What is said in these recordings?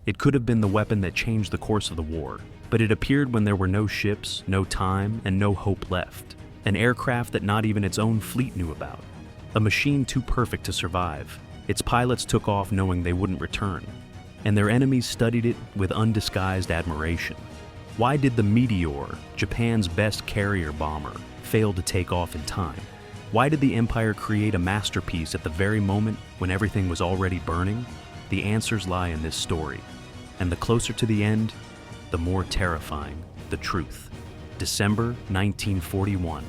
It could have been the weapon that changed the course of the war, but it appeared when there were no ships, no time, and no hope left. An aircraft that not even its own fleet knew about. A machine too perfect to survive. Its pilots took off knowing they wouldn't return, and their enemies studied it with undisguised admiration. Why did the Meteor, Japan's best carrier bomber, fail to take off in time? Why did the Empire create a masterpiece at the very moment when everything was already burning? The answers lie in this story, and the closer to the end, the more terrifying the truth. December 1941.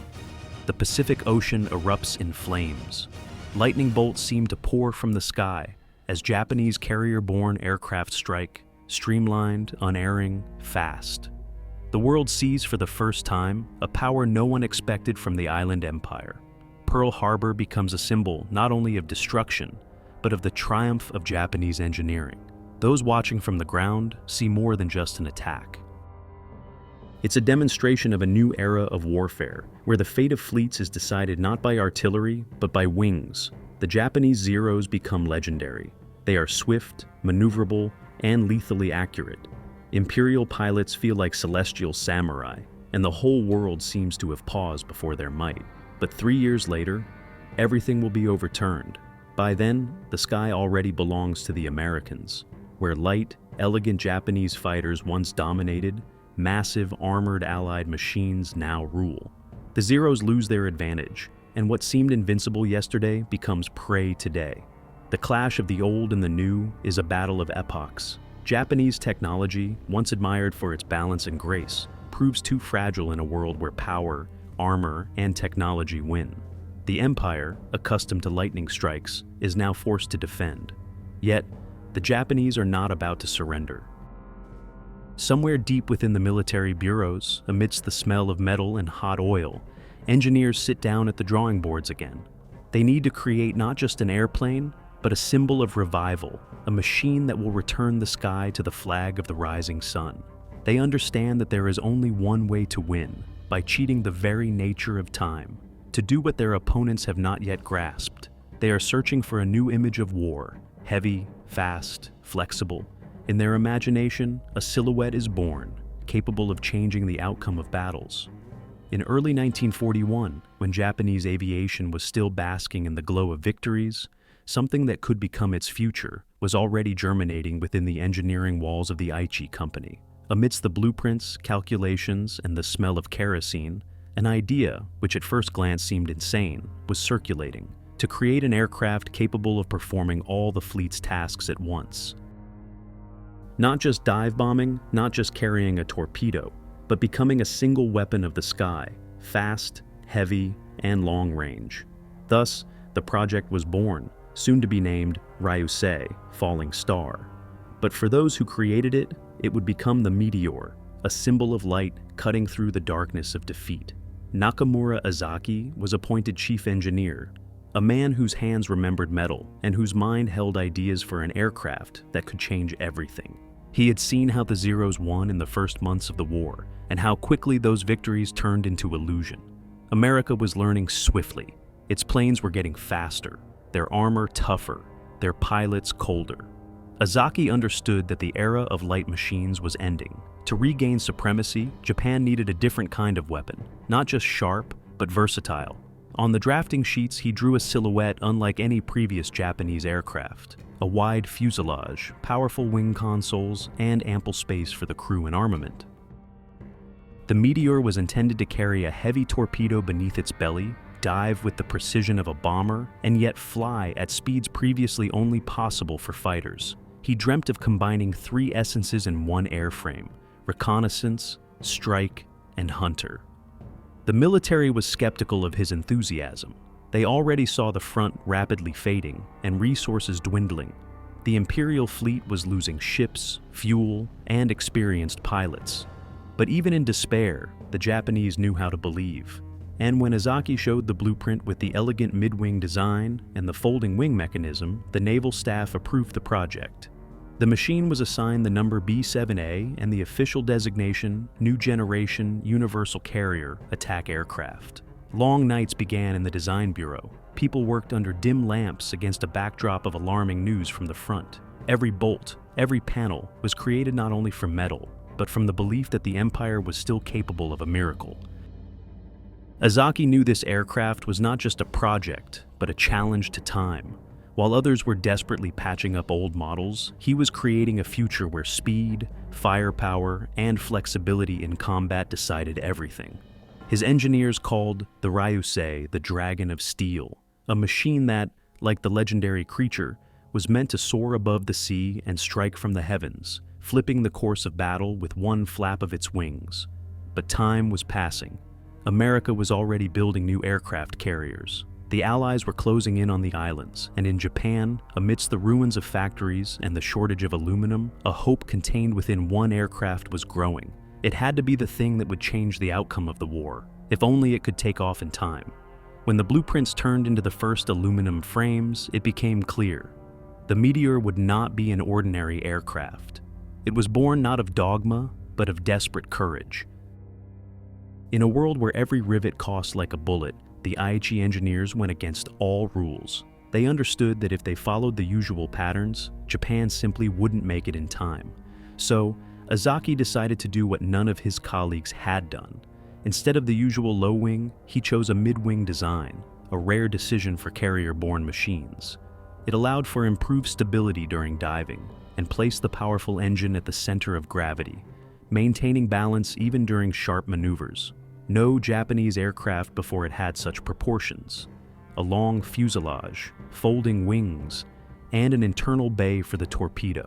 The Pacific Ocean erupts in flames. Lightning bolts seem to pour from the sky as Japanese carrier-borne aircraft strike, streamlined, unerring, fast. The world sees for the first time a power no one expected from the island empire. Pearl Harbor becomes a symbol not only of destruction, but of the triumph of Japanese engineering. Those watching from the ground see more than just an attack. It's a demonstration of a new era of warfare, where the fate of fleets is decided not by artillery, but by wings. The Japanese Zeros become legendary. They are swift, maneuverable, and lethally accurate. Imperial pilots feel like celestial samurai, and the whole world seems to have paused before their might. But 3 years later, everything will be overturned. By then, the sky already belongs to the Americans, where light, elegant Japanese fighters once dominated, massive armored Allied machines now rule. The Zeros lose their advantage, and what seemed invincible yesterday becomes prey today. The clash of the old and the new is a battle of epochs. Japanese technology, once admired for its balance and grace, proves too fragile in a world where power, armor, and technology win. The Empire, accustomed to lightning strikes, is now forced to defend. Yet, the Japanese are not about to surrender. Somewhere deep within the military bureaus, amidst the smell of metal and hot oil, engineers sit down at the drawing boards again. They need to create not just an airplane, but a symbol of revival, a machine that will return the sky to the flag of the rising sun. They understand that there is only one way to win, by cheating the very nature of time, to do what their opponents have not yet grasped. They are searching for a new image of war, heavy, fast, flexible. In their imagination, a silhouette is born, capable of changing the outcome of battles. In early 1941, when Japanese aviation was still basking in the glow of victories, something that could become its future was already germinating within the engineering walls of the Aichi company. Amidst the blueprints, calculations, and the smell of kerosene, an idea, which at first glance seemed insane, was circulating, to create an aircraft capable of performing all the fleet's tasks at once. Not just dive bombing, not just carrying a torpedo, but becoming a single weapon of the sky, fast, heavy, and long range. Thus, the project was born, soon to be named Ryusei, Falling Star. But for those who created it, it would become the Meteor, a symbol of light cutting through the darkness of defeat. Nakamura Azaki was appointed chief engineer, a man whose hands remembered metal and whose mind held ideas for an aircraft that could change everything. He had seen how the Zeros won in the first months of the war, and how quickly those victories turned into illusion. America was learning swiftly. Its planes were getting faster, their armor tougher, their pilots colder. Azaki understood that the era of light machines was ending. To regain supremacy, Japan needed a different kind of weapon, not just sharp, but versatile. On the drafting sheets, he drew a silhouette unlike any previous Japanese aircraft. A wide fuselage, powerful wing consoles, and ample space for the crew and armament. The Meteor was intended to carry a heavy torpedo beneath its belly, dive with the precision of a bomber, and yet fly at speeds previously only possible for fighters. He dreamt of combining three essences in one airframe: reconnaissance, strike, and hunter. The military was skeptical of his enthusiasm. They already saw the front rapidly fading and resources dwindling. The Imperial fleet was losing ships, fuel, and experienced pilots. But even in despair, the Japanese knew how to believe. And when Azaki showed the blueprint with the elegant mid-wing design and the folding wing mechanism, the naval staff approved the project. The machine was assigned the number B7A and the official designation New Generation Universal Carrier Attack Aircraft. Long nights began in the design bureau. People worked under dim lamps against a backdrop of alarming news from the front. Every bolt, Every panel was created not only from metal, but from the belief that the Empire was still capable of a miracle. Aichi knew this aircraft was not just a project, but a challenge to time. While others were desperately patching up old models, he was creating a future where speed, firepower, and flexibility in combat decided everything. His engineers called the Ryusei the Dragon of Steel, a machine that, like the legendary creature, was meant to soar above the sea and strike from the heavens, flipping the course of battle with one flap of its wings. But time was passing. America was already building new aircraft carriers. The Allies were closing in on the islands, and in Japan, amidst the ruins of factories and the shortage of aluminum, a hope contained within one aircraft was growing. It had to be the thing that would change the outcome of the war, if only it could take off in time. When the blueprints turned into the first aluminum frames, it became clear. The Meteor would not be an ordinary aircraft. It was born not of dogma, but of desperate courage. In a world where every rivet cost like a bullet, the Aichi engineers went against all rules. They understood that if they followed the usual patterns, Japan simply wouldn't make it in time. So, Aichi decided to do what none of his colleagues had done. Instead of the usual low wing, he chose a mid-wing design, a rare decision for carrier-borne machines. It allowed for improved stability during diving, and placed the powerful engine at the center of gravity, maintaining balance even during sharp maneuvers. No Japanese aircraft before it had such proportions. A long fuselage, folding wings, and an internal bay for the torpedo.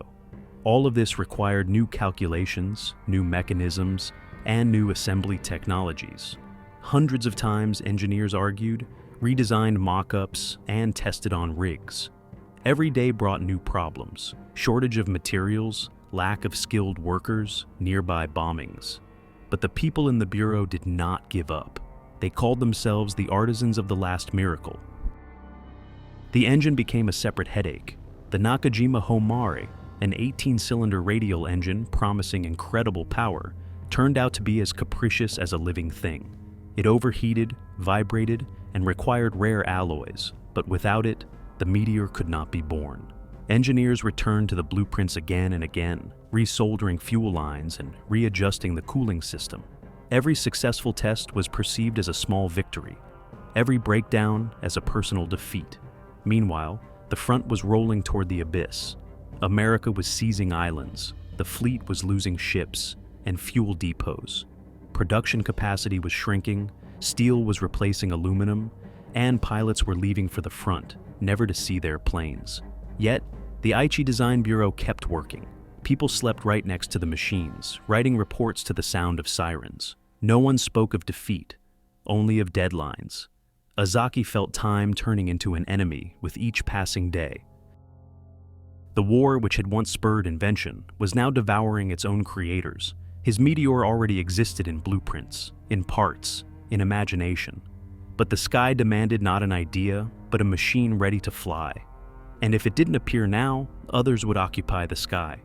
All of this required new calculations, new mechanisms, and new assembly technologies. Hundreds of times engineers argued, redesigned mock-ups, and tested on rigs. Every day brought new problems: shortage of materials, lack of skilled workers, nearby bombings. But the people in the Bureau did not give up. They called themselves the artisans of the last miracle. The engine became a separate headache. The Nakajima Homare, an 18-cylinder radial engine promising incredible power, turned out to be as capricious as a living thing. It overheated, vibrated, and required rare alloys, but without it, the Meteor could not be born. Engineers returned to the blueprints again and again, resoldering fuel lines and readjusting the cooling system. Every successful test was perceived as a small victory, every breakdown as a personal defeat. Meanwhile, the front was rolling toward the abyss. America was seizing islands, the fleet was losing ships and fuel depots. Production capacity was shrinking, steel was replacing aluminum, and pilots were leaving for the front, never to see their planes. Yet, the Aichi Design Bureau kept working. People slept right next to the machines, writing reports to the sound of sirens. No one spoke of defeat, only of deadlines. Aichi felt time turning into an enemy with each passing day. The war, which had once spurred invention, was now devouring its own creators. His Meteor already existed in blueprints, in parts, in imagination. But the sky demanded not an idea, but a machine ready to fly. And if it didn't appear now, others would occupy the sky.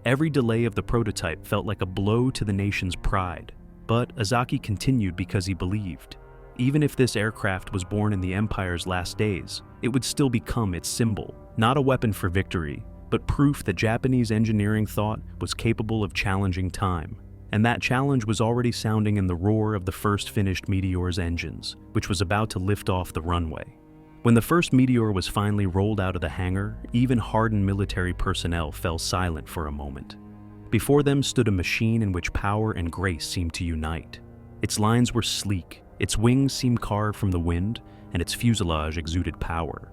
Every delay of the prototype felt like a blow to the nation's pride. But Aichi continued because he believed. Even if this aircraft was born in the Empire's last days, it would still become its symbol, not a weapon for victory, but proof that Japanese engineering thought was capable of challenging time. And that challenge was already sounding in the roar of the first finished Meteor's engines, which was about to lift off the runway. When the first Meteor was finally rolled out of the hangar, even hardened military personnel fell silent for a moment. Before them stood a machine in which power and grace seemed to unite. Its lines were sleek, its wings seemed carved from the wind, and its fuselage exuded power.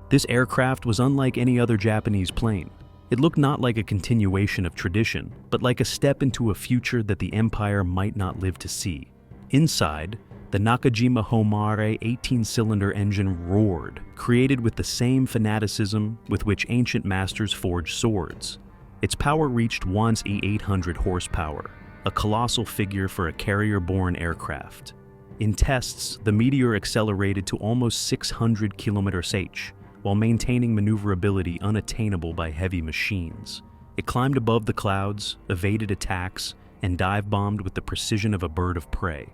This aircraft was unlike any other Japanese plane. It looked not like a continuation of tradition, but like a step into a future that the Empire might not live to see. Inside, the Nakajima Homare 18-cylinder engine roared, created with the same fanaticism with which ancient masters forged swords. Its power reached once 800 horsepower, a colossal figure for a carrier-borne aircraft. In tests, the Meteor accelerated to almost 600 km/h, while maintaining maneuverability unattainable by heavy machines. It climbed above the clouds, evaded attacks, and dive-bombed with the precision of a bird of prey.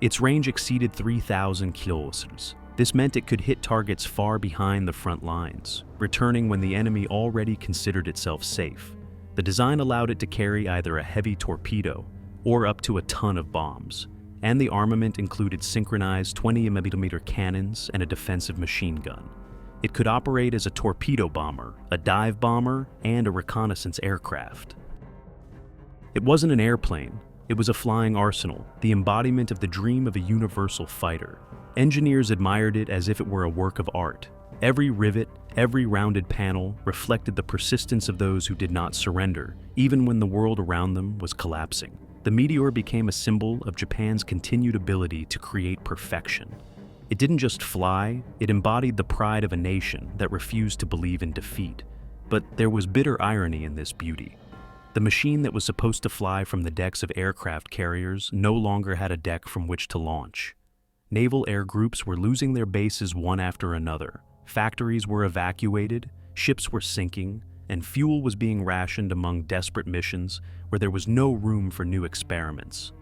Its range exceeded 3,000 kilometers, This meant it could hit targets far behind the front lines, returning when the enemy already considered itself safe. The design allowed it to carry either a heavy torpedo or up to a ton of bombs, and the armament included synchronized 20mm cannons and a defensive machine gun. It could operate as a torpedo bomber, a dive bomber, and a reconnaissance aircraft. It wasn't an airplane, it was a flying arsenal, the embodiment of the dream of a universal fighter. Engineers admired it as if it were a work of art. Every rivet, every rounded panel reflected the persistence of those who did not surrender, even when the world around them was collapsing. The Meteor became a symbol of Japan's continued ability to create perfection. It didn't just fly, it embodied the pride of a nation that refused to believe in defeat. But there was bitter irony in this beauty. The machine that was supposed to fly from the decks of aircraft carriers no longer had a deck from which to launch. Naval air groups were losing their bases one after another. Factories were evacuated, ships were sinking, and fuel was being rationed among desperate missions where there was no room for new experiments.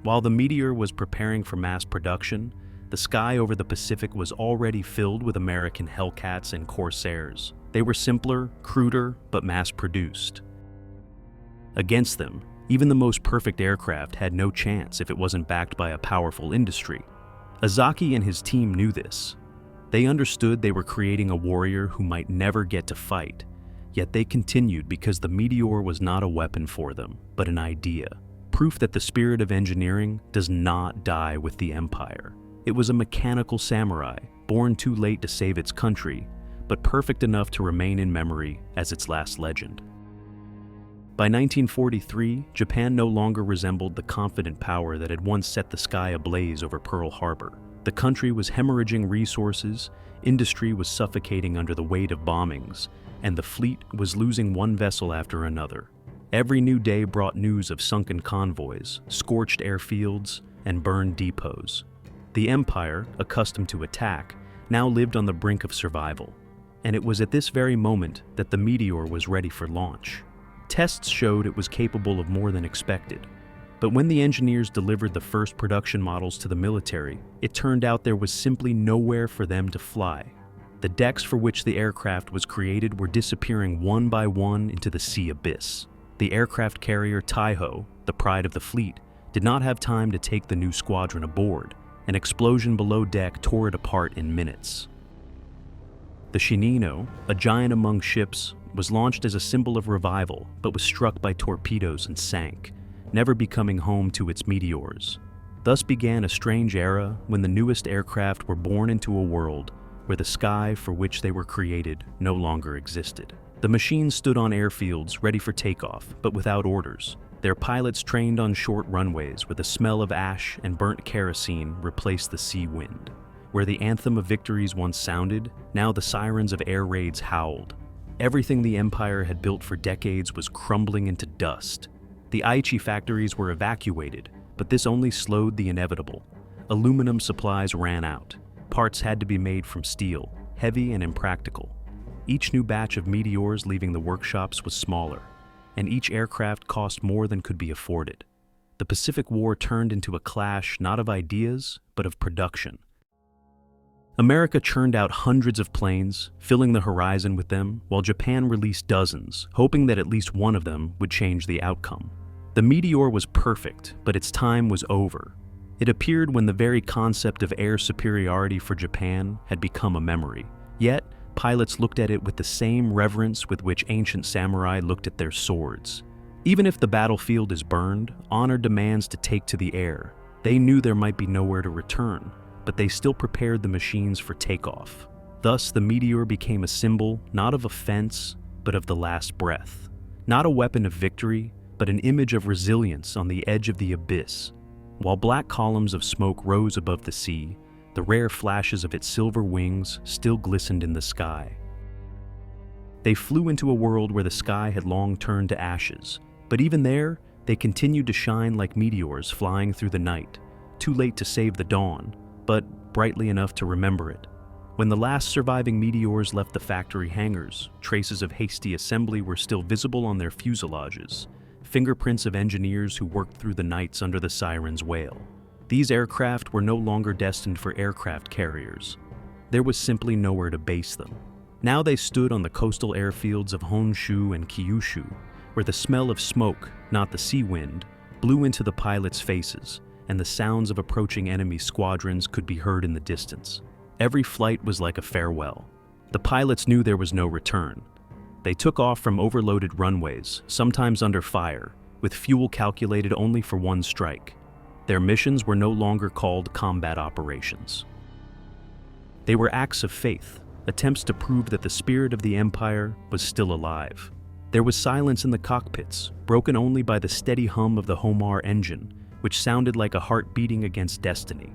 While the Meteor was preparing for mass production, the sky over the Pacific was already filled with American Hellcats and Corsairs. They were simpler, cruder, but mass-produced. Against them, even the most perfect aircraft had no chance if it wasn't backed by a powerful industry. Ozaki and his team knew this. They understood they were creating a warrior who might never get to fight, yet they continued because the Meteor was not a weapon for them, but an idea. Proof that the spirit of engineering does not die with the Empire. It was a mechanical samurai, born too late to save its country, but perfect enough to remain in memory as its last legend. By 1943, Japan no longer resembled the confident power that had once set the sky ablaze over Pearl Harbor. The country was hemorrhaging resources, industry was suffocating under the weight of bombings, and the fleet was losing one vessel after another. Every new day brought news of sunken convoys, scorched airfields, and burned depots. The Empire, accustomed to attack, now lived on the brink of survival. And it was at this very moment that the Meteor was ready for launch. Tests showed it was capable of more than expected. But when the engineers delivered the first production models to the military, it turned out there was simply nowhere for them to fly. The decks for which the aircraft was created were disappearing one by one into the sea abyss. The aircraft carrier Taiho, the pride of the fleet, did not have time to take the new squadron aboard. An explosion below deck tore it apart in minutes. The Shinino, a giant among ships, was launched as a symbol of revival, but was struck by torpedoes and sank, never becoming home to its meteors. Thus began a strange era when the newest aircraft were born into a world where the sky for which they were created no longer existed. The machines stood on airfields ready for takeoff, but without orders. Their pilots trained on short runways where the smell of ash and burnt kerosene replaced the sea wind. Where the anthem of victories once sounded, now the sirens of air raids howled. Everything the Empire had built for decades was crumbling into dust. The Aichi factories were evacuated, but this only slowed the inevitable. Aluminum supplies ran out. Parts had to be made from steel, heavy and impractical. Each new batch of Meteors leaving the workshops was smaller, and each aircraft cost more than could be afforded. The Pacific War turned into a clash not of ideas, but of production. America churned out hundreds of planes, filling the horizon with them, while Japan released dozens, hoping that at least one of them would change the outcome. The Meteor was perfect, but its time was over. It appeared when the very concept of air superiority for Japan had become a memory. Yet, pilots looked at it with the same reverence with which ancient samurai looked at their swords. Even if the battlefield is burned, honor demands to take to the air. They knew there might be nowhere to return, but they still prepared the machines for takeoff. Thus, the Meteor became a symbol not of offense, but of the last breath. Not a weapon of victory, but an image of resilience on the edge of the abyss. While black columns of smoke rose above the sea, the rare flashes of its silver wings still glistened in the sky. They flew into a world where the sky had long turned to ashes, but even there, they continued to shine like meteors flying through the night, too late to save the dawn, but brightly enough to remember it. When the last surviving Meteors left the factory hangars, traces of hasty assembly were still visible on their fuselages, fingerprints of engineers who worked through the nights under the siren's wail. These aircraft were no longer destined for aircraft carriers. there was simply nowhere to base them. Now they stood on the coastal airfields of Honshu and Kyushu, where the smell of smoke, not the sea wind, blew into the pilots' faces, and the sounds of approaching enemy squadrons could be heard in the distance. Every flight was like a farewell. The pilots knew there was no return. They took off from overloaded runways, sometimes under fire, with fuel calculated only for one strike. Their missions were no longer called combat operations. They were acts of faith, attempts to prove that the spirit of the Empire was still alive. There was silence in the cockpits, broken only by the steady hum of the Homar engine, which sounded like a heart beating against destiny.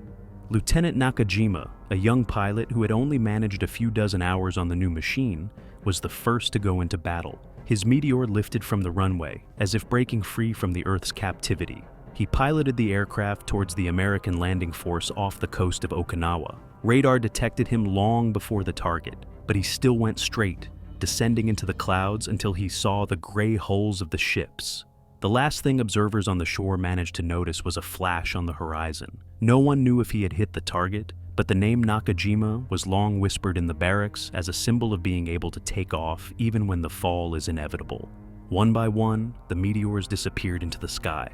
Lieutenant Nakajima, a young pilot who had only managed a few dozen hours on the new machine, was the first to go into battle. His Meteor lifted from the runway, as if breaking free from the Earth's captivity. He piloted the aircraft towards the American landing force off the coast of Okinawa. Radar detected him long before the target, but he still went straight, descending into the clouds until he saw the gray hulls of the ships. The last thing observers on the shore managed to notice was a flash on the horizon. No one knew if he had hit the target, but the name Nakajima was long whispered in the barracks as a symbol of being able to take off even when the fall is inevitable. One by one, the meteors disappeared into the sky.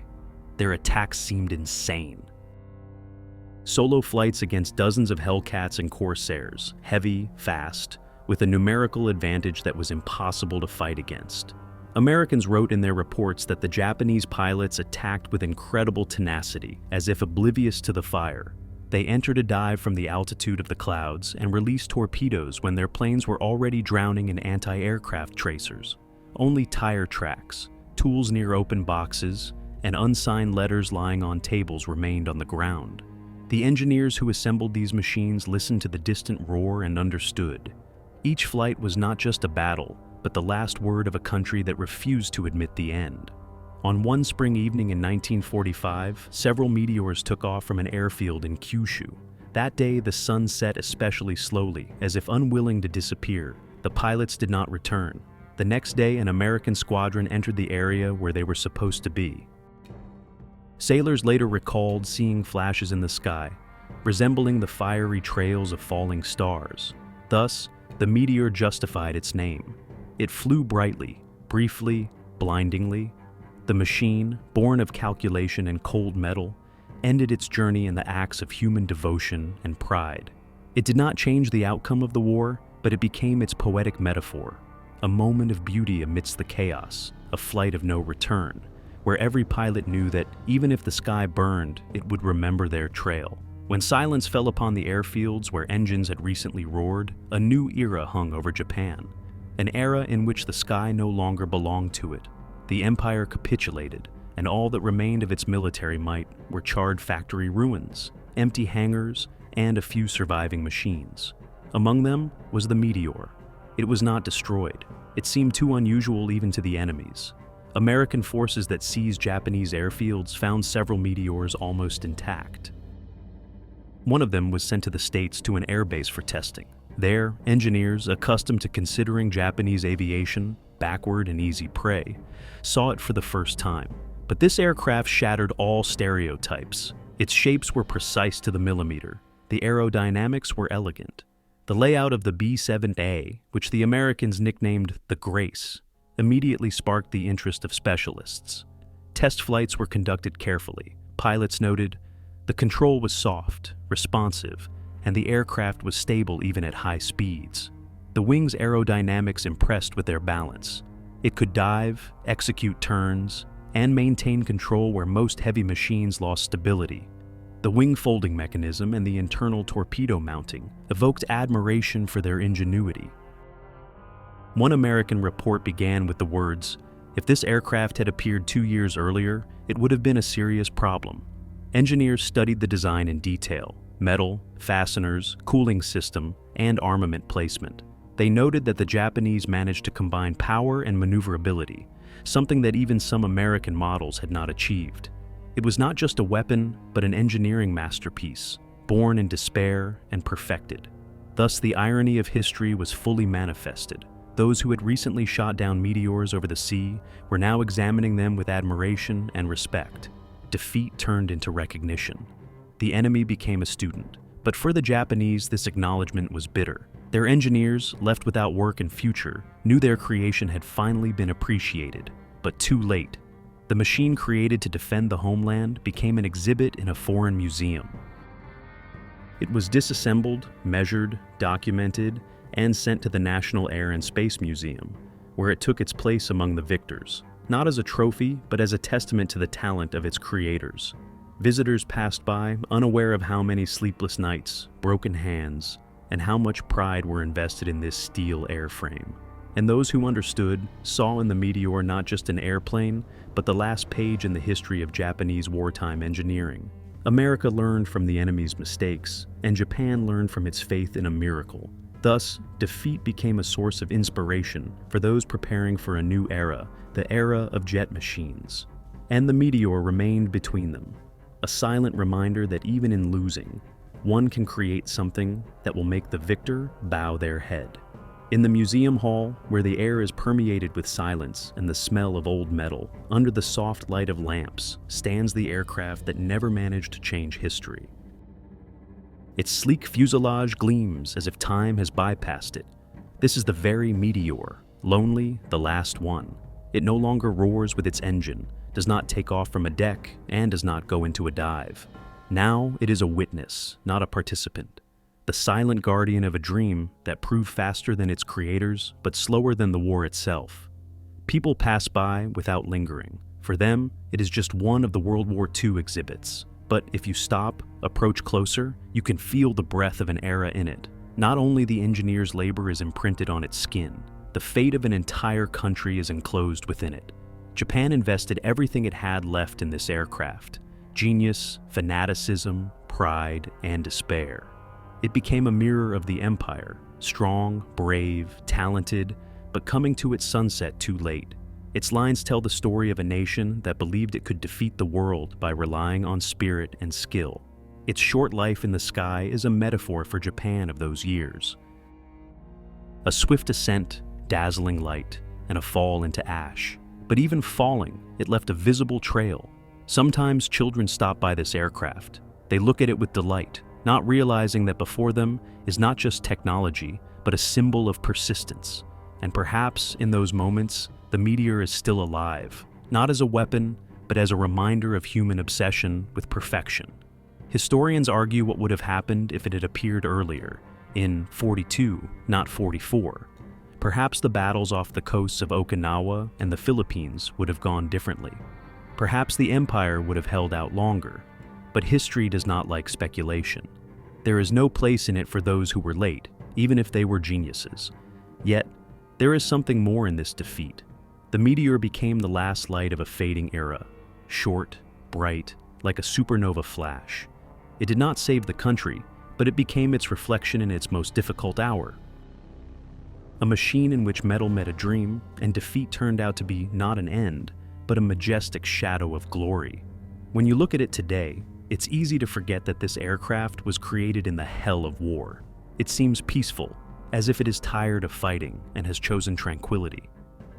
Their attacks seemed insane. Solo flights against dozens of Hellcats and Corsairs, heavy, fast, with a numerical advantage that was impossible to fight against. Americans wrote in their reports that the Japanese pilots attacked with incredible tenacity, as if oblivious to the fire. They entered a dive from the altitude of the clouds and released torpedoes when their planes were already drowning in anti-aircraft tracers. Only tire tracks, tools near open boxes, and unsigned letters lying on tables remained on the ground. The engineers who assembled these machines listened to the distant roar and understood. Each flight was not just a battle, but the last word of a country that refused to admit the end. On one spring evening in 1945, several meteors took off from an airfield in Kyushu. That day, the sun set especially slowly, as if unwilling to disappear. The pilots did not return. The next day, an American squadron entered the area where they were supposed to be. Sailors later recalled seeing flashes in the sky, resembling the fiery trails of falling stars. Thus, the meteor justified its name. It flew brightly, briefly, blindingly. The machine, born of calculation and cold metal, ended its journey in the acts of human devotion and pride. It did not change the outcome of the war, but it became its poetic metaphor, a moment of beauty amidst the chaos, a flight of no return, where every pilot knew that even if the sky burned, it would remember their trail. When silence fell upon the airfields where engines had recently roared, a new era hung over Japan, an era in which the sky no longer belonged to it. The empire capitulated, and all that remained of its military might were charred factory ruins, empty hangars, and a few surviving machines. Among them was the Meteor. It was not destroyed. It seemed too unusual even to the enemies. American forces that seized Japanese airfields found several Meteors almost intact. One of them was sent to the States to an airbase for testing. There, engineers, accustomed to considering Japanese aviation backward and easy prey, saw it for the first time. But this aircraft shattered all stereotypes. Its shapes were precise to the millimeter. The aerodynamics were elegant. The layout of the B7A, which the Americans nicknamed the Grace, immediately sparked the interest of specialists. Test flights were conducted carefully. Pilots noted, the control was soft, responsive, and the aircraft was stable even at high speeds. The wing's aerodynamics impressed with their balance. It could dive, execute turns, and maintain control where most heavy machines lost stability. The wing folding mechanism and the internal torpedo mounting evoked admiration for their ingenuity. One American report began with the words, "If this aircraft had appeared 2 years earlier, it would have been a serious problem." Engineers studied the design in detail: metal, fasteners, cooling system, and armament placement. They noted that the Japanese managed to combine power and maneuverability, something that even some American models had not achieved. It was not just a weapon, but an engineering masterpiece, born in despair and perfected. Thus, the irony of history was fully manifested. Those who had recently shot down meteors over the sea were now examining them with admiration and respect. Defeat turned into recognition. The enemy became a student, But for the Japanese, this acknowledgement was bitter. Their engineers, left without work and future, knew their creation had finally been appreciated, but too late. The machine created to defend the homeland became an exhibit in a foreign museum. It was disassembled, measured, documented, and sent to the National Air and Space Museum, where it took its place among the victors, not as a trophy, but as a testament to the talent of its creators. Visitors passed by, unaware of how many sleepless nights, broken hands, and how much pride were invested in this steel airframe. And those who understood saw in the Meteor not just an airplane, but the last page in the history of Japanese wartime engineering. America learned from the enemy's mistakes, and Japan learned from its faith in a miracle. Thus, defeat became a source of inspiration for those preparing for a new era, the era of jet machines. And the Meteor remained between them, a silent reminder that even in losing, one can create something that will make the victor bow their head. In the museum hall, where the air is permeated with silence and the smell of old metal, under the soft light of lamps, stands the aircraft that never managed to change history. Its sleek fuselage gleams as if time has bypassed it. This is the very Meteor, lonely, the last one. It no longer roars with its engine, does not take off from a deck, and does not go into a dive. Now it is a witness, not a participant. The silent guardian of a dream that proved faster than its creators, but slower than the war itself. People pass by without lingering. For them, it is just one of the World War II exhibits. But if you stop, approach closer, you can feel the breath of an era in it. Not only the engineer's labor is imprinted on its skin, the fate of an entire country is enclosed within it. Japan invested everything it had left in this aircraft: genius, fanaticism, pride, and despair. It became a mirror of the empire, strong, brave, talented, but coming to its sunset too late. Its lines tell the story of a nation that believed it could defeat the world by relying on spirit and skill. Its short life in the sky is a metaphor for Japan of those years. A swift ascent, dazzling light, and a fall into ash. But even falling, it left a visible trail. Sometimes children stop by this aircraft. They look at it with delight, not realizing that before them is not just technology, but a symbol of persistence. And perhaps in those moments, the Meteor is still alive, not as a weapon, but as a reminder of human obsession with perfection. Historians argue what would have happened if it had appeared earlier, in 42, not 44. Perhaps the battles off the coasts of Okinawa and the Philippines would have gone differently. Perhaps the empire would have held out longer. But history does not like speculation. There is no place in it for those who were late, even if they were geniuses. Yet, there is something more in this defeat. The Meteor became the last light of a fading era, short, bright, like a supernova flash. It did not save the country, but it became its reflection in its most difficult hour. A machine in which metal met a dream, and defeat turned out to be not an end, but a majestic shadow of glory. When you look at it today, it's easy to forget that this aircraft was created in the hell of war. It seems peaceful, as if it is tired of fighting and has chosen tranquility.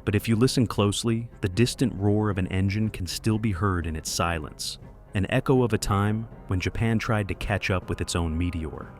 But if you listen closely, the distant roar of an engine can still be heard in its silence, an echo of a time when Japan tried to catch up with its own Meteor.